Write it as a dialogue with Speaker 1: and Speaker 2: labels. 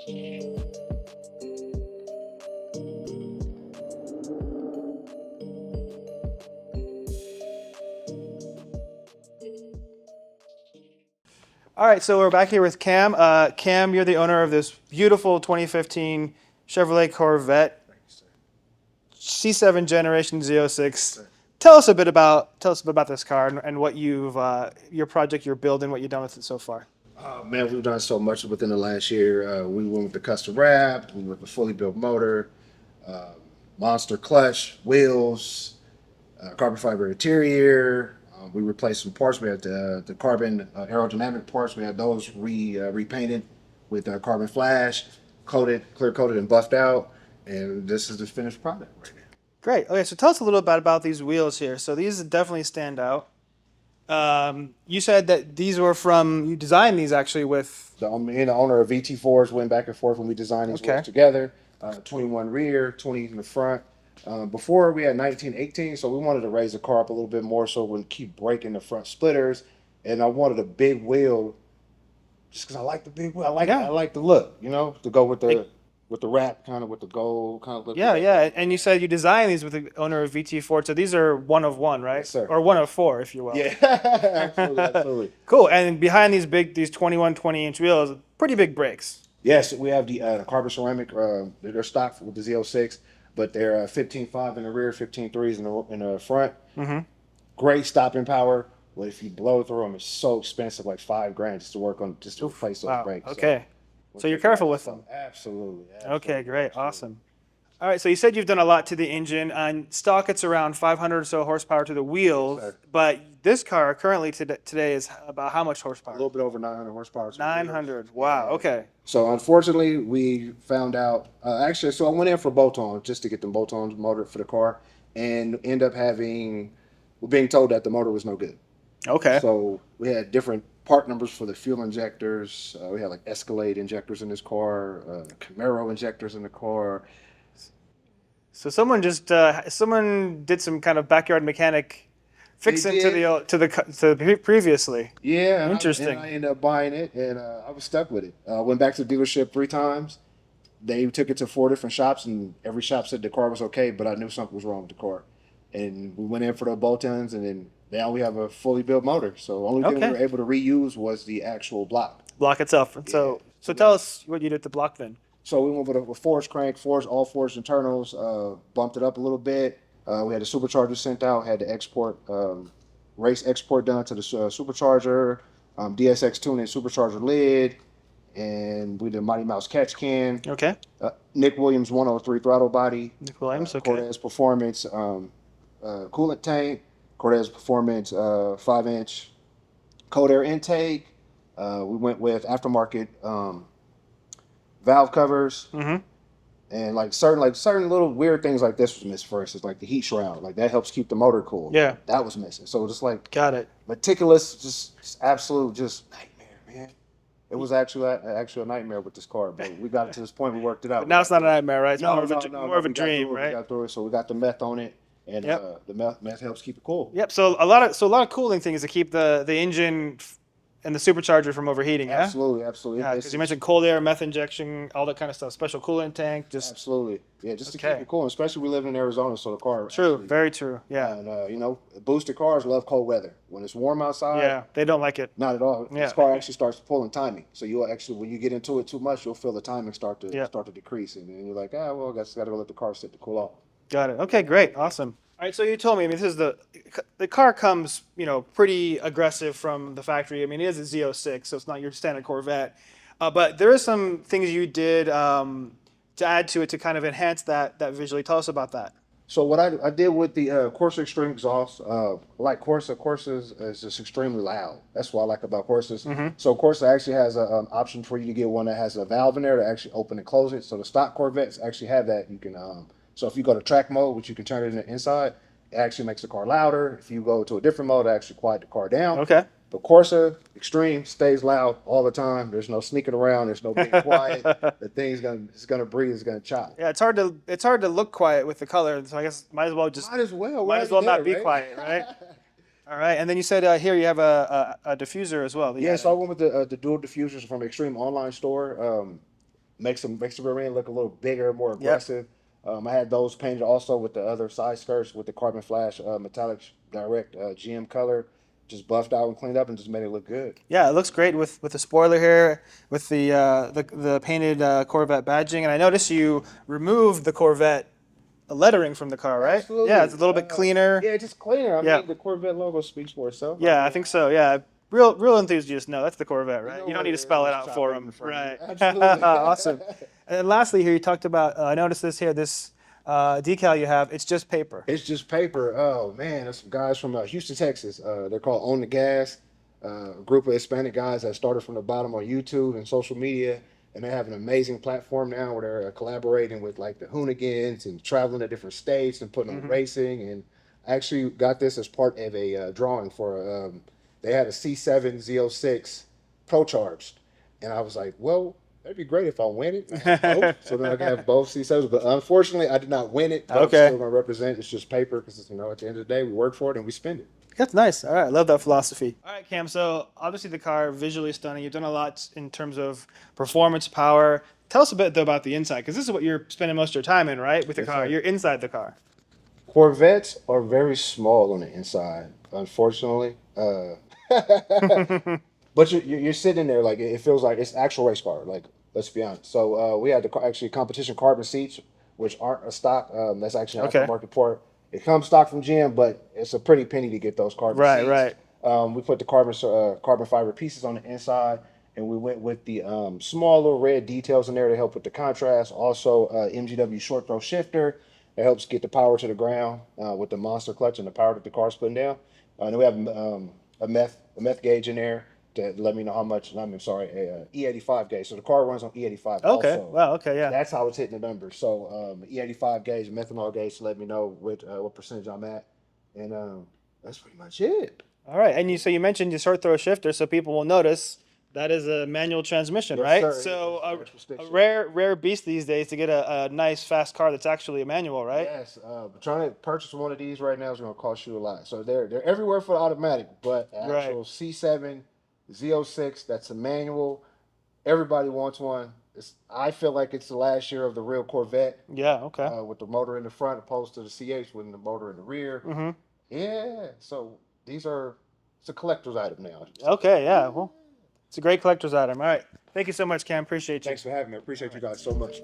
Speaker 1: All right, so we're back here with Cam. Cam, you're the owner of this beautiful 2015 Chevrolet Corvette C7 Generation Z06. Tell us a bit about this car and what your project you're building, what you've done with it so far.
Speaker 2: Man, we've done so much within the last year. We went with the custom wrap, we went with the fully built motor, uh, monster clutch, wheels, carbon fiber interior. We replaced some parts. We had the carbon aerodynamic parts. We had those repainted with carbon flash, clear coated, and buffed out. And this is the finished product right now.
Speaker 1: Great. Okay, so tell us a little bit about these wheels here. So these definitely stand out. You said that you designed these actually with.
Speaker 2: Me and the owner of VT4s went back and forth when we designed these wheels together. 21 rear, 20 in the front. Before we had 1918, so we wanted to raise the car up a little bit more so it wouldn't keep breaking the front splitters. And I wanted a big wheel just because I like the big wheel. I like the look, to go with the wrap, kind of with the gold kind of look.
Speaker 1: Yeah. And you said you designed these with the owner of VT4, so these are one of one, right?
Speaker 2: Yes, sir.
Speaker 1: Or one of four, if you will.
Speaker 2: Yeah, absolutely.
Speaker 1: Cool. And behind these 21, 20-inch wheels, pretty big brakes.
Speaker 2: Yes, we have the carbon ceramic. They're stock with the Z06, but they're 15.5 in the rear, 15.3s in the front.
Speaker 1: Mm-hmm.
Speaker 2: Great stopping power. But if you blow through them, it's so expensive, like $5,000 just to replace those brakes.
Speaker 1: Okay. So you're careful with them.
Speaker 2: Absolutely.
Speaker 1: Okay, great. Awesome. All right, so you said you've done a lot to the engine. On stock, it's around 500 or so horsepower to the wheels,
Speaker 2: Yes,
Speaker 1: but this car currently today is about how much
Speaker 2: A
Speaker 1: horsepower?
Speaker 2: little bit over 900 horsepower.
Speaker 1: 900. Wow, okay.
Speaker 2: So unfortunately, we found out. So I went in for bolt-ons just to get the bolt-ons motor for the car, and end up being told that the motor was no good.
Speaker 1: Okay.
Speaker 2: So we had different part numbers for the fuel injectors. We had like Escalade injectors in this car, Camaro injectors in the car.
Speaker 1: So someone did some kind of backyard mechanic fixing to the previously.
Speaker 2: Yeah,
Speaker 1: Interesting.
Speaker 2: And I ended up buying it, and I was stuck with it. Went back to the dealership 3 times. They took it to 4 different shops, and every shop said the car was okay, but I knew something was wrong with the car. And we went in for the bolt-ons, and then now we have a fully built motor. So the only thing we were able to reuse was the actual block.
Speaker 1: Block itself. So tell us what you did to block then.
Speaker 2: So we went with a forged crank, all forged internals, bumped it up a little bit. We had the supercharger sent out, had the race export done to the supercharger, DSX tuning supercharger lid, and we did Mighty Mouse catch can.
Speaker 1: Okay.
Speaker 2: Nick Williams 103 throttle body.
Speaker 1: Nick Williams, okay.
Speaker 2: Cortez Performance coolant tank, Cortez Performance 5-inch cold air intake. We went with aftermarket valve covers, and like certain little weird things like this was missing. For instance, like the heat shroud, like that helps keep the motor cool.
Speaker 1: Yeah,
Speaker 2: that was missing. So just like
Speaker 1: got it.
Speaker 2: Meticulous, just absolute, just nightmare, man. It was actually a nightmare with this car, but we got it to this point. We worked it out.
Speaker 1: But now it's not a nightmare, right? It's more of a
Speaker 2: we
Speaker 1: dream, right?
Speaker 2: We got through it. So we got the meth on it, and the meth helps keep it cool.
Speaker 1: Yep. So a lot of cooling things to keep the engine and the supercharger from overheating. Yeah.
Speaker 2: Absolutely.
Speaker 1: Yeah, because you mentioned cold air, meth injection, all that kind of stuff. Special coolant tank, just
Speaker 2: absolutely. Yeah, just to keep it cool. Especially we live in Arizona, so the car.
Speaker 1: True. Very true. Yeah.
Speaker 2: And boosted cars love cold weather. When it's warm outside.
Speaker 1: Yeah, they don't like it.
Speaker 2: Not at all.
Speaker 1: Yeah.
Speaker 2: This car actually starts pulling timing. So you'll actually, when you get into it too much, you'll feel the timing start to decrease, and then you're like, well, I guess I got to go let the car sit to cool off.
Speaker 1: Got it. Okay, great, awesome. All right, so you told me. I mean, this is the car comes, pretty aggressive from the factory. I mean, it is a Z06, so it's not your standard Corvette. But there are some things you did to add to it to kind of enhance that visually. Tell us about that.
Speaker 2: So what I did with the Corsa Extreme exhaust, like Corsa is just extremely loud. That's what I like about Corsas.
Speaker 1: Mm-hmm.
Speaker 2: So Corsa actually has an option for you to get one that has a valve in there to actually open and close it. So the stock Corvettes actually have that. You can so if you go to track mode, which you can turn it in the inside, it actually makes the car louder. If you go to a different mode, it actually quiet the car down.
Speaker 1: Okay.
Speaker 2: But Corsa Extreme stays loud all the time. There's no sneaking around. There's no being quiet. The thing's gonna breathe. It's gonna chop.
Speaker 1: Yeah, it's hard to look quiet with the color. So I guess might as well not be quiet, right? All right, and then you said here you have a diffuser as well.
Speaker 2: Yeah, so I went with the dual diffusers from Extreme online store. makes the rear end look a little bigger, more
Speaker 1: Yep.
Speaker 2: aggressive. I had those painted also with the other side skirts with the carbon flash metallic direct GM color, just buffed out and cleaned up and just made it look good.
Speaker 1: Yeah, it looks great with the spoiler here, with the painted Corvette badging, and I noticed you removed the Corvette lettering from the car, right? Yeah,
Speaker 2: Absolutely.
Speaker 1: it's a little bit cleaner.
Speaker 2: Yeah, just cleaner. I
Speaker 1: Yeah,
Speaker 2: mean, the Corvette logo speaks for itself. I
Speaker 1: yeah, I
Speaker 2: mean,
Speaker 1: think so. Yeah, real enthusiasts know that's the Corvette,
Speaker 2: you
Speaker 1: right?
Speaker 2: know
Speaker 1: You don't
Speaker 2: what
Speaker 1: need
Speaker 2: it
Speaker 1: to
Speaker 2: is.
Speaker 1: spell it
Speaker 2: Let's
Speaker 1: out
Speaker 2: chop
Speaker 1: for
Speaker 2: it in
Speaker 1: them,
Speaker 2: front of you.
Speaker 1: right?
Speaker 2: Absolutely.
Speaker 1: Awesome. And then lastly, here you talked about. I noticed this here. This decal you have. It's just paper.
Speaker 2: It's just paper. Oh man, there's some guys from Houston, Texas. They're called On the Gas. A group of Hispanic guys that started from the bottom on YouTube and social media, and they have an amazing platform now where they're collaborating with like the Hoonigans and traveling to different states and putting on
Speaker 1: Hmm.
Speaker 2: racing. And I actually got this as part of a drawing for. They had a C7 Z06 Pro Charged, and I was like, well, that'd be great if I win it. I have both, so then I can have both C7s. But unfortunately, I did not win it. But I'm
Speaker 1: Okay,
Speaker 2: still going to represent. It's just paper because at the end of the day, we work for it and we spend it.
Speaker 1: that's nice. All right, I love that philosophy. All right, Cam. So obviously the car visually stunning. You've done a lot in terms of performance, power. Tell us a bit though about the inside, because this is what you're spending most of your time in, right? With the
Speaker 2: Yes,
Speaker 1: car,
Speaker 2: sir.
Speaker 1: you're inside the car.
Speaker 2: Corvettes are very small on the inside, unfortunately. But you're sitting there like it feels like it's actual race car. Like let's be honest. So we had actually competition carbon seats, which aren't a stock. That's actually an
Speaker 1: Okay.
Speaker 2: aftermarket part. It comes stock from GM, but it's a pretty penny to get those carbon
Speaker 1: Right,
Speaker 2: seats.
Speaker 1: right.
Speaker 2: We put the carbon fiber pieces on the inside, and we went with the small little red details in there to help with the contrast. Also, MGW short throw shifter that helps get the power to the ground with the monster clutch and the power that the car's putting down. And then we have a meth gauge in there to let me know how much. I'm sorry, a E85 gauge. So the car runs on E85
Speaker 1: Okay.
Speaker 2: also.
Speaker 1: Wow. Okay.
Speaker 2: So
Speaker 1: Yeah.
Speaker 2: that's how it's hitting the numbers. So E85 gauge, methanol gauge to let me know what percentage I'm at, and that's pretty much it.
Speaker 1: All right. And you mentioned your short throw shifter, so people will notice that is a manual transmission,
Speaker 2: Yes,
Speaker 1: right?
Speaker 2: sir.
Speaker 1: So
Speaker 2: That's
Speaker 1: a
Speaker 2: restriction.
Speaker 1: rare beast these days to get a nice fast car that's actually a manual, right?
Speaker 2: Yes, but trying to purchase one of these right now is going to cost you a lot. So they're everywhere for the automatic, but the
Speaker 1: Right.
Speaker 2: actual C7 Z06, that's a manual. Everybody wants one. I feel like it's the last year of the real Corvette
Speaker 1: Yeah. Okay.
Speaker 2: with the motor in the front opposed to the C8 with the motor in the rear.
Speaker 1: Mm-hmm.
Speaker 2: Yeah, so it's a collector's item now, I should say.
Speaker 1: Okay. Yeah. Well, it's a great collector's item. All right. Thank you so much, Cam. Appreciate you.
Speaker 2: Thanks for having me. I appreciate you guys so much.